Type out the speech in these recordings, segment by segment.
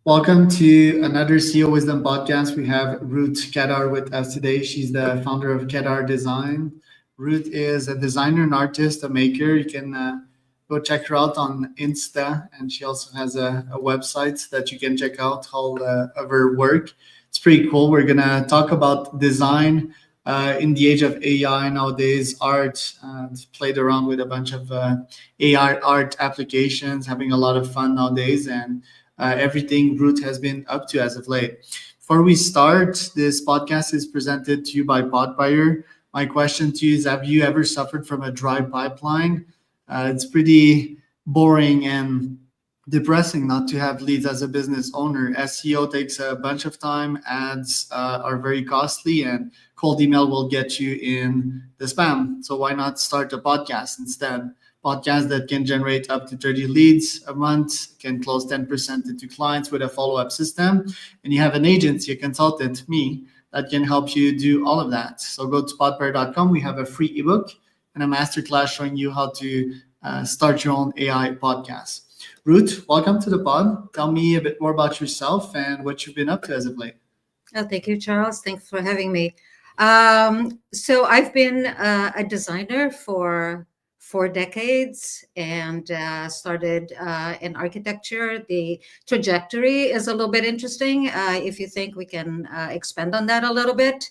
Welcome to another CEO Wisdom podcast. We have Ruth Kedar with us today. She's the founder of Kedar Design. Ruth is a designer and artist, a maker. You can go check her out on Insta, and she also has a website that you can check out all of her work. It's pretty cool. We're gonna talk about design in the age of AI nowadays, art. Played around with a bunch of AI art applications, having a lot of fun nowadays, and everything Ruth has been up to as of late. Before we start, this podcast is presented to you by Podbuyer. My question to you is: have you ever suffered from a dry pipeline? It's pretty boring and depressing not to have leads as a business owner. SEO takes a bunch of time, ads are very costly, and cold email will get you in the spam. So why not start a podcast instead? Podcast that can generate up to 30 leads a month, can close 10% into clients with a follow-up system. And you have an agency, a consultant, me, that can help you do all of that. So go to podpair.com. We have a free ebook and a masterclass showing you how to start your own AI podcast. Ruth, welcome to the pod. Tell me a bit more about yourself and what you've been up to as of late. Oh, thank you, Charles. Thanks for having me. So I've been a designer for 4 decades and started in architecture. The trajectory is a little bit interesting. If you think we can expand on that a little bit.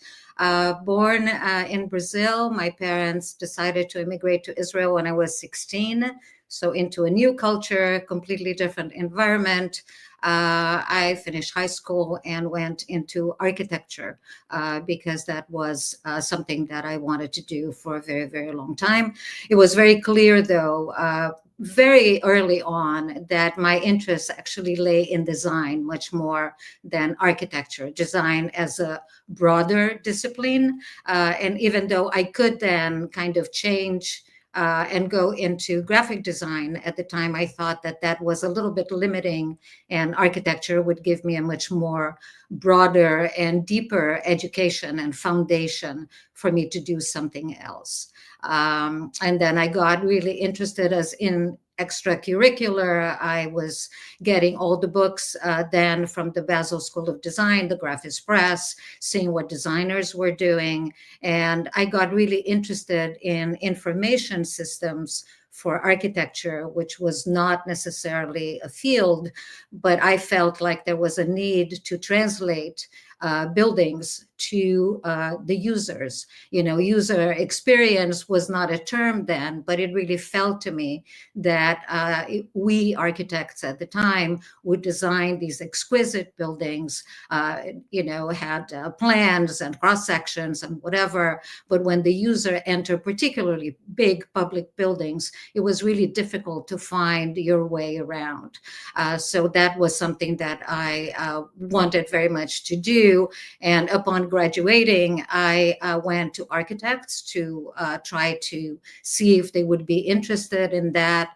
Born in Brazil, my parents decided to immigrate to Israel when I was 16. So into a new culture, completely different environment. I finished high school and went into architecture because that was something that I wanted to do for a very, very long time. It was very clear, though, very early on, that my interests actually lay in design much more than architecture, design as a broader discipline. And even though I could then kind of change and go into graphic design. At the time, I thought that that was a little bit limiting, and architecture would give me a much more broader and deeper education and foundation for me to do something else. And then I got really interested as in extracurricular. I was getting all the books then from the Basel School of Design, the Graphics Press, seeing what designers were doing. And I got really interested in information systems for architecture, which was not necessarily a field, but I felt like there was a need to translate buildings to the users. User experience was not a term then, but it really felt to me that we architects at the time would design these exquisite buildings, had plans and cross sections and whatever. But when the user entered particularly big public buildings, it was really difficult to find your way around. So that was something that I wanted very much to do. And upon graduating, I went to architects to try to see if they would be interested in that.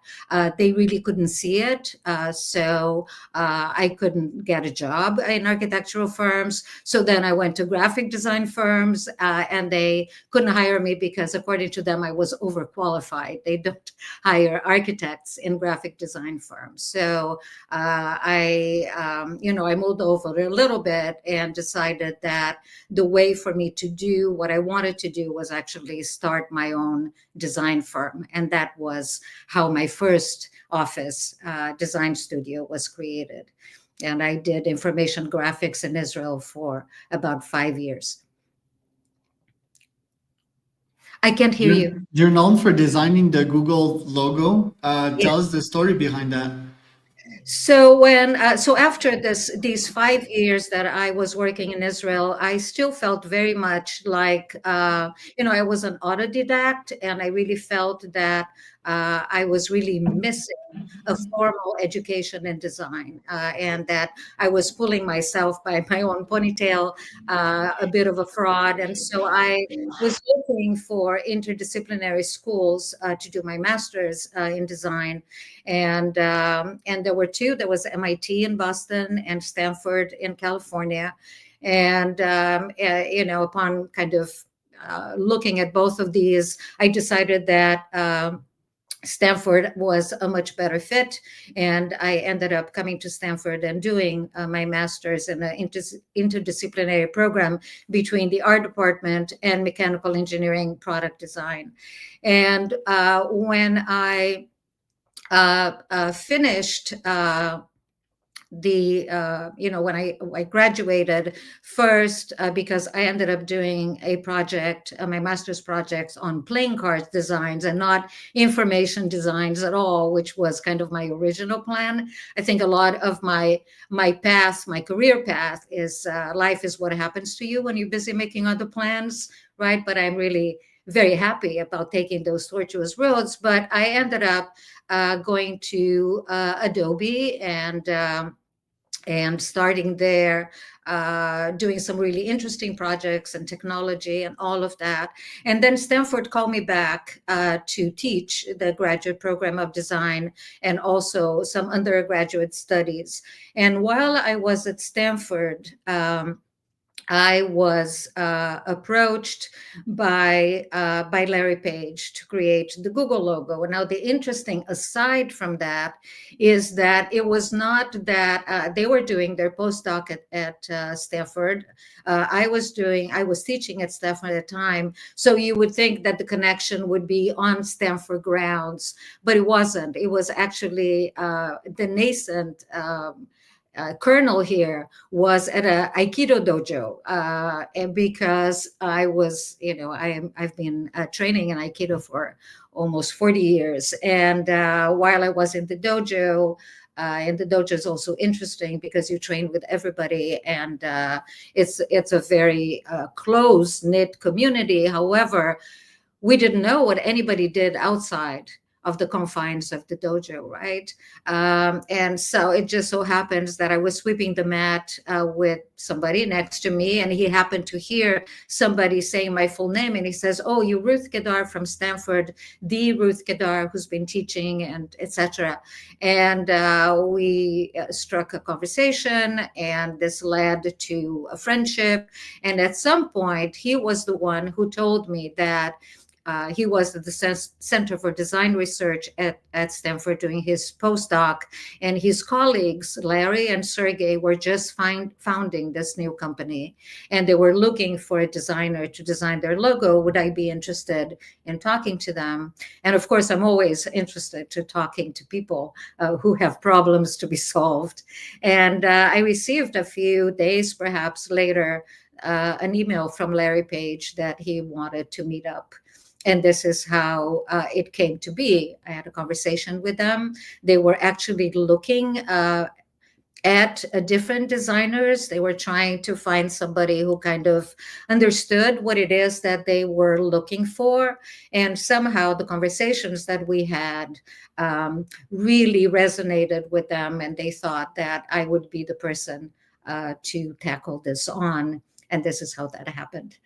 They really couldn't see it. So I couldn't get a job in architectural firms. So then I went to graphic design firms and they couldn't hire me because according to them, I was overqualified. They don't hire architects in graphic design firms. So I moved over a little bit and decided that the way for me to do what I wanted to do was actually start my own design firm. And that was how my first office design studio was created. And I did information graphics in Israel for about 5 years. I can't hear you. You're known for designing the Google logo. Yes. Tell us the story behind that. So after these 5 years that I was working in Israel, I still felt very much like I was an autodidact, and I really felt that I was really missing a formal education in design, and that I was pulling myself by my own ponytail, a bit of a fraud. And so I was looking for interdisciplinary schools to do my master's in design. And there were two. There was MIT in Boston and Stanford in California. And, upon kind of looking at both of these, I decided that Stanford was a much better fit, and I ended up coming to Stanford and doing my master's in an interdisciplinary program between the art department and mechanical engineering product design. And when I finished when I graduated first, because I ended up doing a project, my master's projects on playing cards designs and not information designs at all, which was kind of my original plan. I think a lot of my path, my career path, is life is what happens to you when you're busy making other plans, right? But I'm really very happy about taking those tortuous roads. But I ended up going to Adobe and starting there, doing some really interesting projects and technology and all of that. And then Stanford called me back to teach the graduate program of design and also some undergraduate studies. And while I was at Stanford, I was approached by Larry Page to create the Google logo. And now the interesting aside from that is that it was not that they were doing their postdoc at Stanford. I was teaching at Stanford at the time. So you would think that the connection would be on Stanford grounds, but it wasn't. It was actually the nascent colonel here was at a Aikido dojo, and because I was, I've been training in Aikido for almost 40 years, and while I was in the dojo. And the dojo is also interesting because you train with everybody, and it's a very close knit community. However, we didn't know what anybody did outside of the confines of the dojo, right? And so it just so happens that I was sweeping the mat with somebody next to me, and he happened to hear somebody saying my full name, and he says, "Oh, you Ruth Kedar from Stanford, the Ruth Kedar who's been teaching," and etc. And we struck a conversation, and this led to a friendship. And at some point, he was the one who told me that he was at the Center for Design Research at Stanford doing his postdoc, and his colleagues, Larry and Sergey, were just founding this new company, and they were looking for a designer to design their logo. Would I be interested in talking to them? And of course, I'm always interested to talking to people who have problems to be solved. And I received a few days, perhaps later, an email from Larry Page that he wanted to meet up. And this is how it came to be. I had a conversation with them. They were actually looking at different designers. They were trying to find somebody who kind of understood what it is that they were looking for. And somehow the conversations that we had really resonated with them. And they thought that I would be the person to tackle this on. And this is how that happened.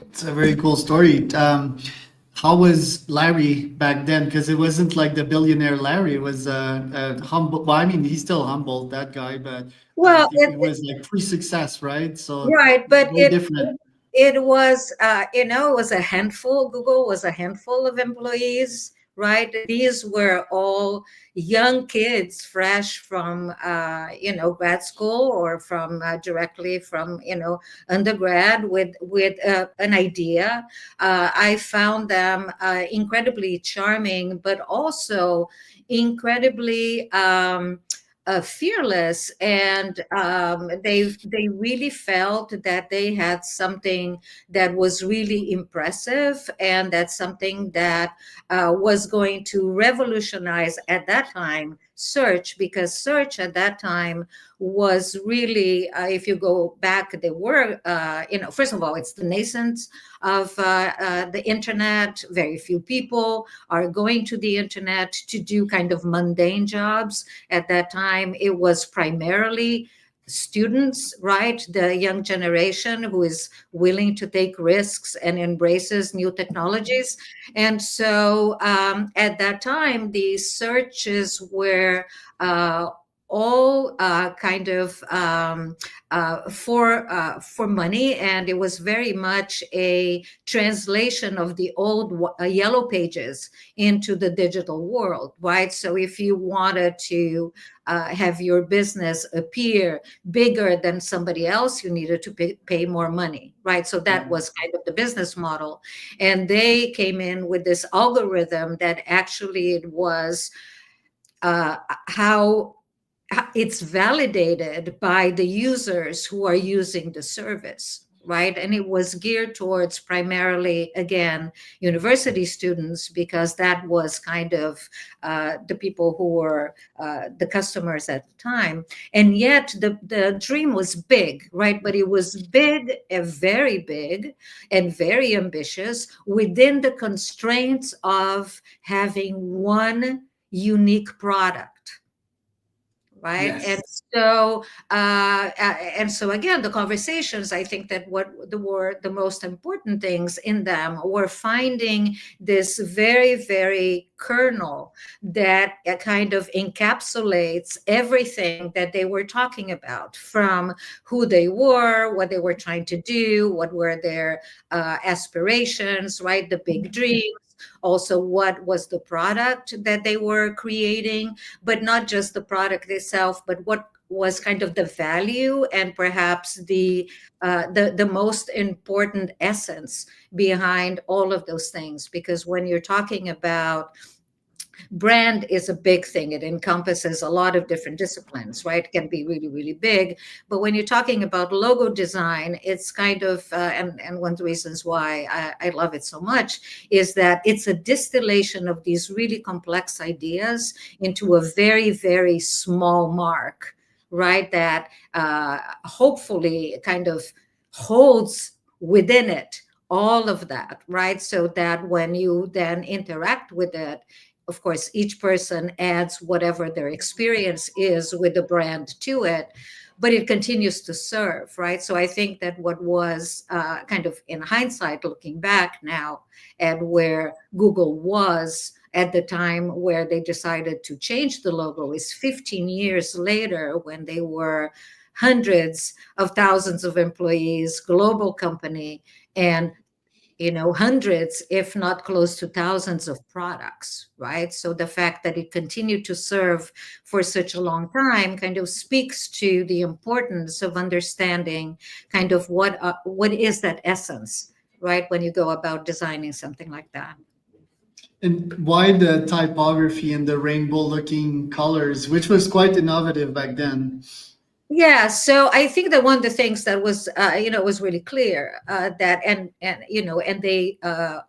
It's a very cool story. How was Larry back then? Because it wasn't like the billionaire Larry. It was humble. Well, I mean, he's still humble, that guy, but I Well, think it was like pre-success, right? So right, but very different. it was it was a handful. Google was a handful of employees, right? These were all young kids, fresh from grad school or from directly from undergrad with an idea. I found them incredibly charming, but also incredibly fearless, and they really felt that they had something that was really impressive, and that's something that was going to revolutionize at that time search, because search at that time was really, if you go back, they were, first of all, it's the nascence of the internet. Very few people are going to the internet to do kind of mundane jobs. At that time, it was primarily students, right? The young generation who is willing to take risks and embraces new technologies. And so at that time, the searches were all kind of for money, and it was very much a translation of the old yellow pages into the digital world, right? So if you wanted to have your business appear bigger than somebody else, you needed to pay more money, right? So that Yeah. was kind of the business model, and they came in with this algorithm that actually it was uh, how it's validated by the users who are using the service, right? And it was geared towards primarily, again, university students, because that was kind of the people who were the customers at the time. And yet the dream was big, right? But it was big, very big, and very ambitious within the constraints of having one unique product, right? Yes. And so again, the conversations, I think that what were the most important things in them were finding this very, very kernel that kind of encapsulates everything that they were talking about, from who they were, what they were trying to do, what were their aspirations, right? The big dreams, also what was the product that they were creating, but not just the product itself, but what was kind of the value and perhaps the most important essence behind all of those things. Because when you're talking about brand, is a big thing. It encompasses a lot of different disciplines, right? It can be really, really big. But when you're talking about logo design, it's kind of, and one of the reasons why I love it so much is that it's a distillation of these really complex ideas into a very, very small mark, right? That hopefully kind of holds within it all of that, right? So that when you then interact with it, of course, each person adds whatever their experience is with the brand to it, but it continues to serve, right? So I think that what was kind of in hindsight, looking back now at where Google was at the time where they decided to change the logo, is 15 years later, when they were hundreds of thousands of employees, global company, and hundreds, if not close to thousands of products, right? So the fact that it continued to serve for such a long time kind of speaks to the importance of understanding kind of what is that essence, right? When you go about designing something like that. And why the typography and the rainbow looking colors, which was quite innovative back then? Yeah, so I think that one of the things that was, was really clear, that and they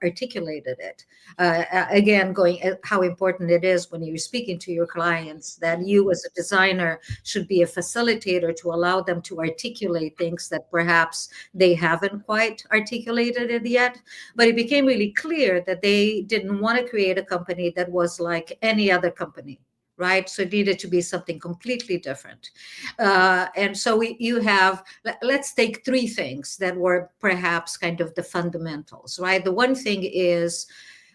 articulated it again, going at how important it is when you're speaking to your clients, that you as a designer should be a facilitator to allow them to articulate things that perhaps they haven't quite articulated it yet. But it became really clear that they didn't want to create a company that was like any other company, right? So it needed to be something completely different. And so you have, let's take three things that were perhaps kind of the fundamentals, right? The one thing is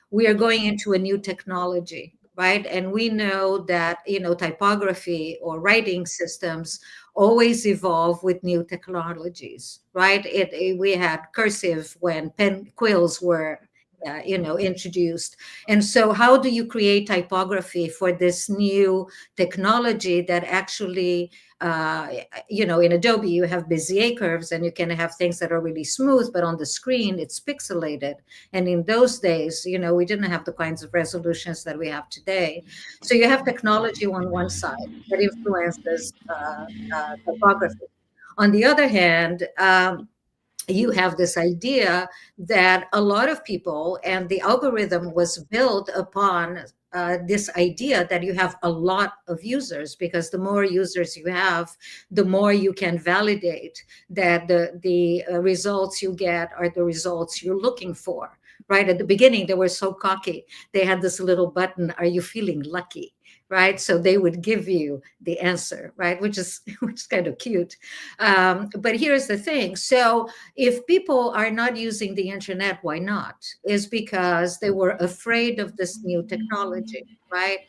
we are going into a new technology, right? And we know that, typography or writing systems always evolve with new technologies, right? We had cursive when pen quills were introduced. And so how do you create typography for this new technology that actually, in Adobe, you have Bezier curves and you can have things that are really smooth, but on the screen, it's pixelated. And in those days, we didn't have the kinds of resolutions that we have today. So you have technology on one side that influences typography. On the other hand, you have this idea that a lot of people, and the algorithm was built upon this idea that you have a lot of users, because the more users you have, the more you can validate that the results you get are the results you're looking for. Right at the beginning, they were so cocky. They had this little button, "Are you feeling lucky?" Right, so they would give you the answer, right, which is which is kind of cute. But here's the thing: so if people are not using the internet, why not? Is because they were afraid of this new technology, right?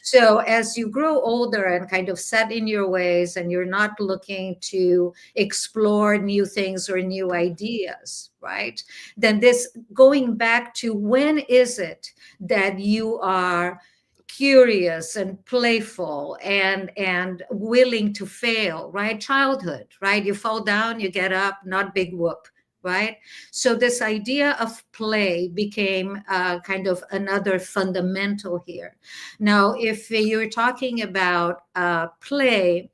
So as you grow older and kind of set in your ways, and you're not looking to explore new things or new ideas, right? Then this going back to when is it that you are curious and playful and willing to fail, right? Childhood, right? You fall down, you get up, not big whoop, right? So this idea of play became kind of another fundamental here. Now, if you're talking about play,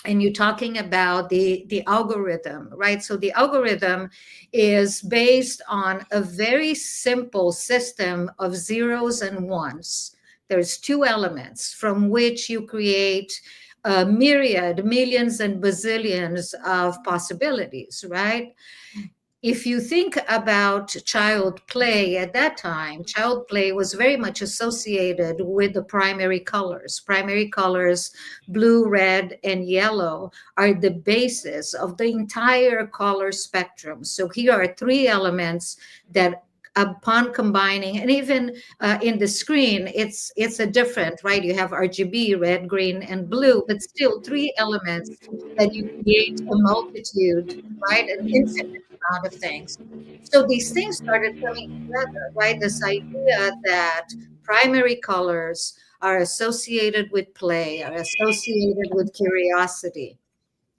and you're talking about the algorithm, right? So the algorithm is based on a very simple system of zeros and ones. There's two elements from which you create a myriad, millions and bazillions of possibilities, right? If you think about child play at that time, child play was very much associated with the primary colors. Primary colors, blue, red, and yellow, are the basis of the entire color spectrum. So here are three elements that, upon combining, and even in the screen, it's a different, right? You have RGB, red, green, and blue, but still three elements that you create a multitude, right? An infinite amount of things. So these things started coming together, right? This idea that primary colors are associated with play, are associated with curiosity,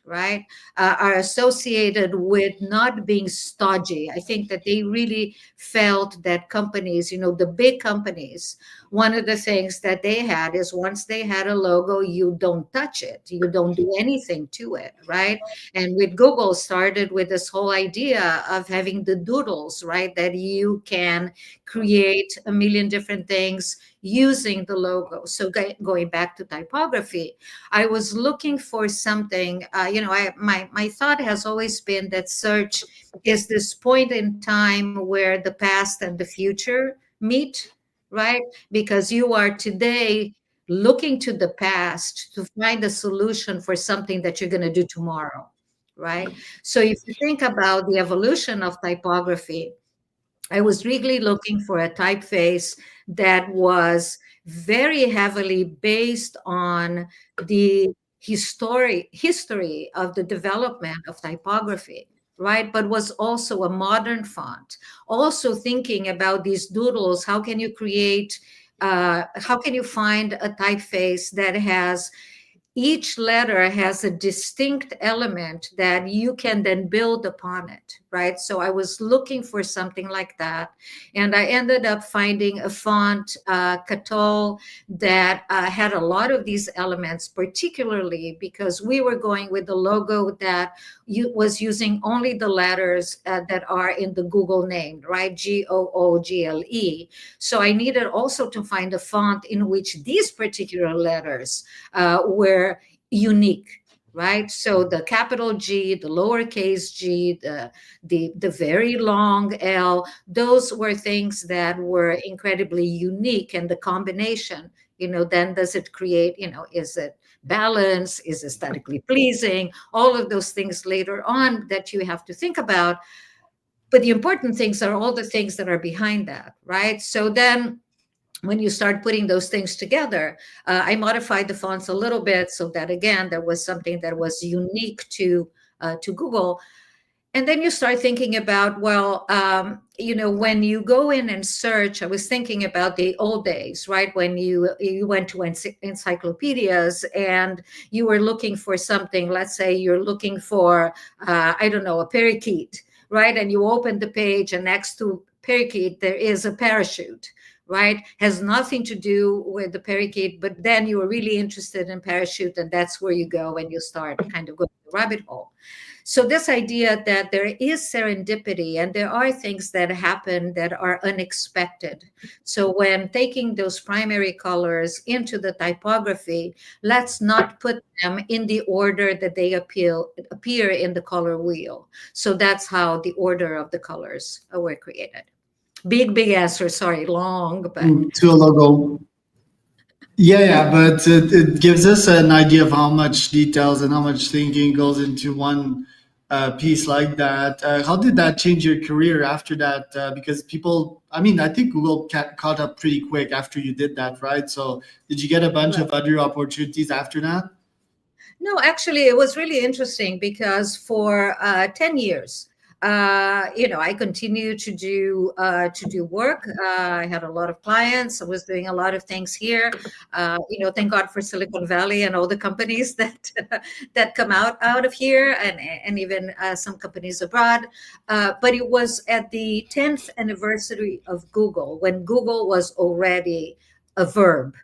right? Are associated with not being stodgy. I think that they really felt that companies, the big companies, one of the things that they had is once they had a logo, you don't touch it, you don't do anything to it, right? And with Google started with this whole idea of having the doodles, right? That you can create a million different things using the logo. So going back to typography, I was looking for something. My thought has always been that search is this point in time where the past and the future meet, right? Because you are today looking to the past to find a solution for something that you're going to do tomorrow, right? So if you think about the evolution of typography, I was really looking for a typeface that was very heavily based on the history of the development of typography, right? But was also a modern font. Also thinking about these doodles, how can you find a typeface that has each letter has a distinct element that you can then build upon it, right? So I was looking for something like that. And I ended up finding a font, Catol, that had a lot of these elements, particularly because we were going with the logo that was using only the letters that are in the Google name, right? Google. So I needed also to find a font in which these particular letters were unique, right? So the capital G, the lowercase g, the very long L, those were things that were incredibly unique. And the combination, then does it create, is it balance, is aesthetically pleasing, all of those things later on that you have to think about. But the important things are all the things that are behind that, right? So then when you start putting those things together, I modified the fonts a little bit so that again there was something that was unique to Google. And then you start thinking about, well, when you go in and search, I was thinking about the old days, right? When you went to encyclopedias and you were looking for something. Let's say you're looking for, I don't know, a parakeet, right? And you open the page, and next to parakeet there is a parachute, right? Has nothing to do with the parakeet, but then you are really interested in parachute, and that's where you go and you start kind of going the rabbit hole. So this idea that there is serendipity and there are things that happen that are unexpected. So when taking those primary colors into the typography, let's not put them in the order that they appear in the color wheel. So that's how the order of the colors were created. Big answer. Sorry, long, but To a logo. Yeah, but it gives us an idea of how much details and how much thinking goes into one piece like that. How did that change your career after that? Because people, I mean, I think Google caught up pretty quick after you did that, right? So did you get a bunch of other opportunities after that? No, actually, it was really interesting because for 10 years, I continued to do work. I had a lot of clients. I was doing a lot of things here. Thank God for Silicon Valley and all the companies that that come out of here, and even some companies abroad. But it was at the 10th anniversary of Google, when Google was already a verb,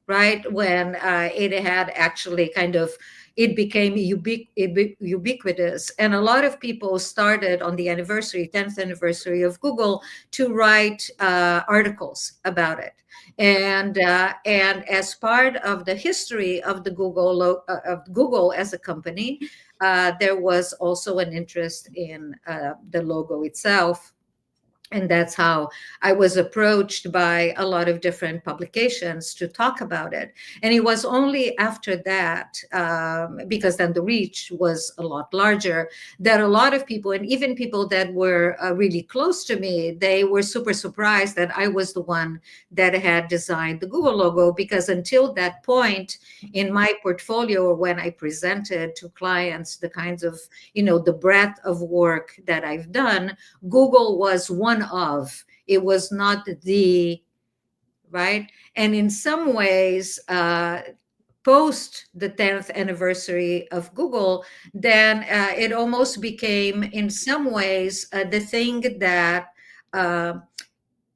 right? When it had actually kind of, it became ubiquitous. And a lot of people started on the 10th anniversary of Google to write articles about it. And as part of the history of the of Google as a company, there was also an interest in the logo itself. And that's how I was approached by a lot of different publications to talk about it. And it was only after that, because then the reach was a lot larger, that a lot of people, and even people that were really close to me, they were super surprised that I was the one that had designed the Google logo. Because until that point in my portfolio, or when I presented to clients the kinds of, the breadth of work that I've done, Google was one of, it was not the, right? And in some ways, post the 10th anniversary of Google, then it almost became, in some ways, the thing that uh,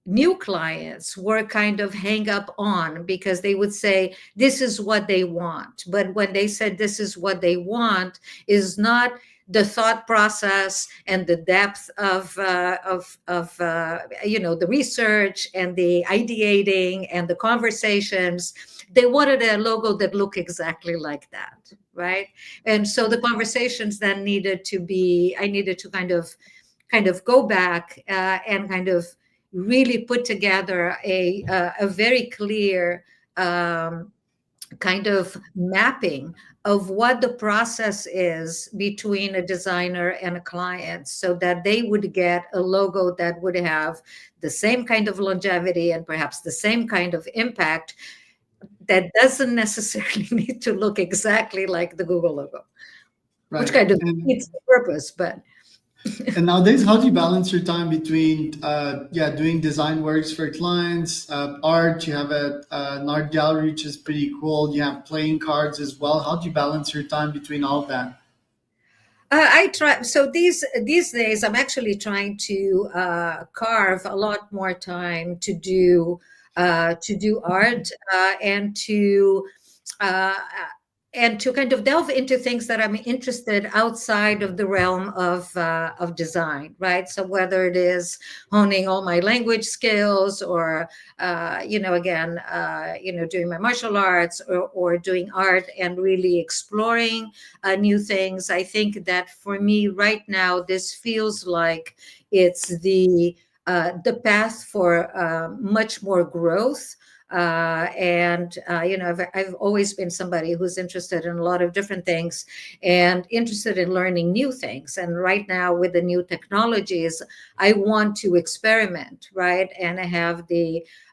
new clients were kind of hang up on, because they would say this is what they want. But when they said this is what they want, is not the thought process and the depth of the research and the ideating and the conversations. They wanted a logo that looked exactly like that, right? And so the conversations then needed to be, I needed to kind of go back and kind of really put together a very clear kind of mapping of what the process is between a designer and a client, so that they would get a logo that would have the same kind of longevity and perhaps the same kind of impact, that doesn't necessarily need to look exactly like the Google logo, which Right. kind of And defeats the purpose. But And nowadays, how do you balance your time between, yeah, doing design works for clients, art? You have an art gallery, which is pretty cool. You have playing cards as well. How do you balance your time between all of that? I try. So these days, I'm actually trying to carve a lot more time to do art, uh, and to kind of delve into things that I'm interested outside of the realm of design, right? So whether it is honing all my language skills, or again, doing my martial arts, or doing art and really exploring new things. I think that for me right now, this feels like it's the path for much more growth. I've always been somebody who's interested in a lot of different things and interested in learning new things. And right now, with the new technologies, I want to experiment, right? And I have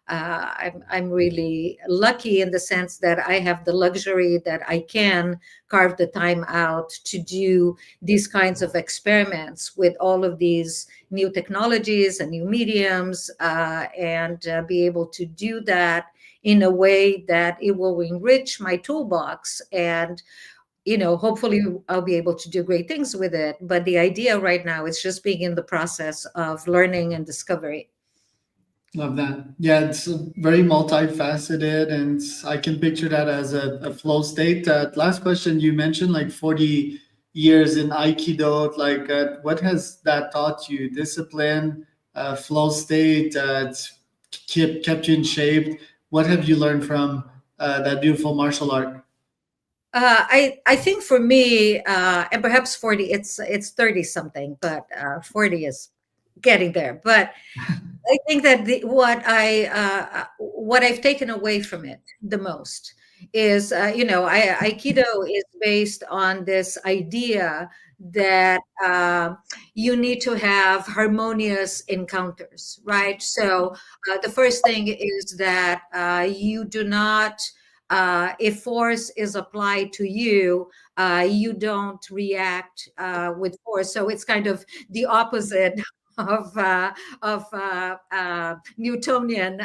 I'm really lucky in the sense that I have the luxury that I can carve the time out to do these kinds of experiments with all of these new technologies and new mediums, and be able to do that in a way that it will enrich my toolbox. And hopefully I'll be able to do great things with it. But the idea right now is just being in the process of learning and discovery. Love that. Yeah, it's very multifaceted, and I can picture that as a flow state. Last question, you mentioned like 40 years in Aikido. Like, what has that taught you? Discipline, flow state, it's kept you in shape. What have you learned from that beautiful martial art? I think for me, and perhaps 40, it's 30 something, but 40 is getting there. But I think that what I've taken away from it the most is, Aikido is based on this idea that you need to have harmonious encounters, right? So the first thing is that you do not, if force is applied to you, you don't react with force. So it's kind of the opposite of Newtonian,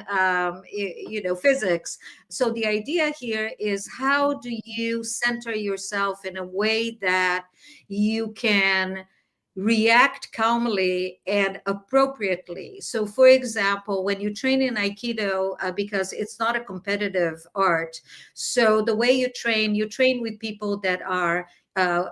physics. So the idea here is, how do you center yourself in a way that you can react calmly and appropriately? So, for example, when you train in Aikido, because it's not a competitive art, so the way you train with people that are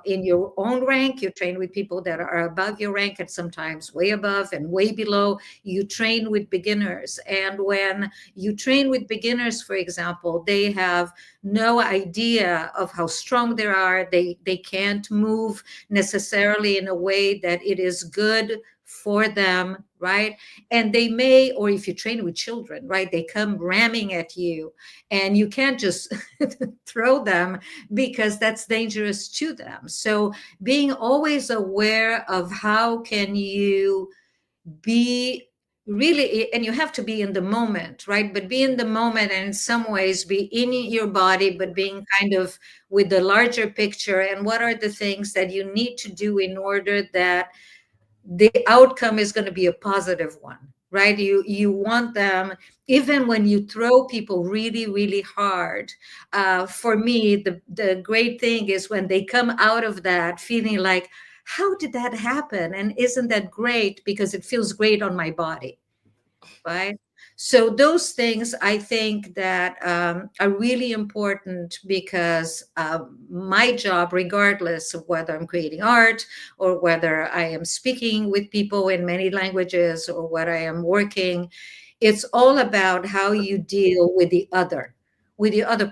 in your own rank, you train with people that are above your rank and sometimes way above and way below. You train with beginners. And when you train with beginners, for example, they have no idea of how strong they are. They can't move necessarily in a way that it is good for them, right? And they may, or if you train with children, right, they come ramming at you, and you can't just throw them, because that's dangerous to them. So being always aware of how can you be really, and you have to be in the moment, right? But be in the moment, and in some ways be in your body, but being kind of with the larger picture, and what are the things that you need to do in order that the outcome is going to be a positive one, right? You want them, even when you throw people really really hard. For me, the great thing is when they come out of that feeling like, how did that happen, and isn't that great, because it feels great on my body, right? So those things, I think that are really important, because my job, regardless of whether I'm creating art or whether I am speaking with people in many languages or what I am working, it's all about how you deal with the other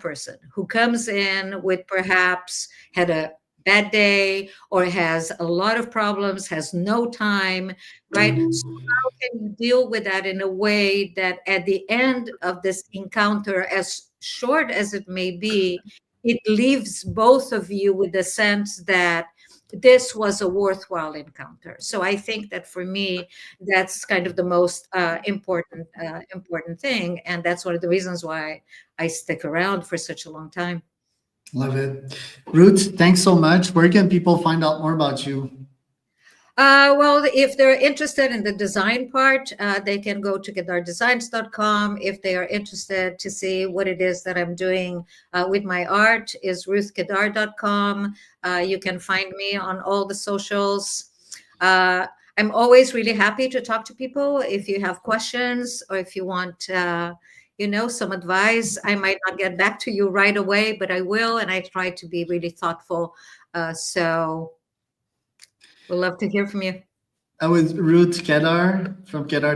person who comes in with, perhaps had a bad day or has a lot of problems, has no time, right? Can you deal with that in a way that at the end of this encounter, as short as it may be, it leaves both of you with the sense that this was a worthwhile encounter? So I think that for me, that's kind of the most important thing, and that's one of the reasons why I stick around for such a long time. Love it. Ruth, thanks so much. Where can people find out more about you? Well, if they're interested in the design part, they can go to kedardesigns.com. If they are interested to see what it is that I'm doing with my art, is ruthkedar.com. You can find me on all the socials. I'm always really happy to talk to people. If you have questions, or if you want, some advice, I might not get back to you right away, but I will, and I try to be really thoughtful. So we'll love to hear from you. I was Ruth Kedar from Kedar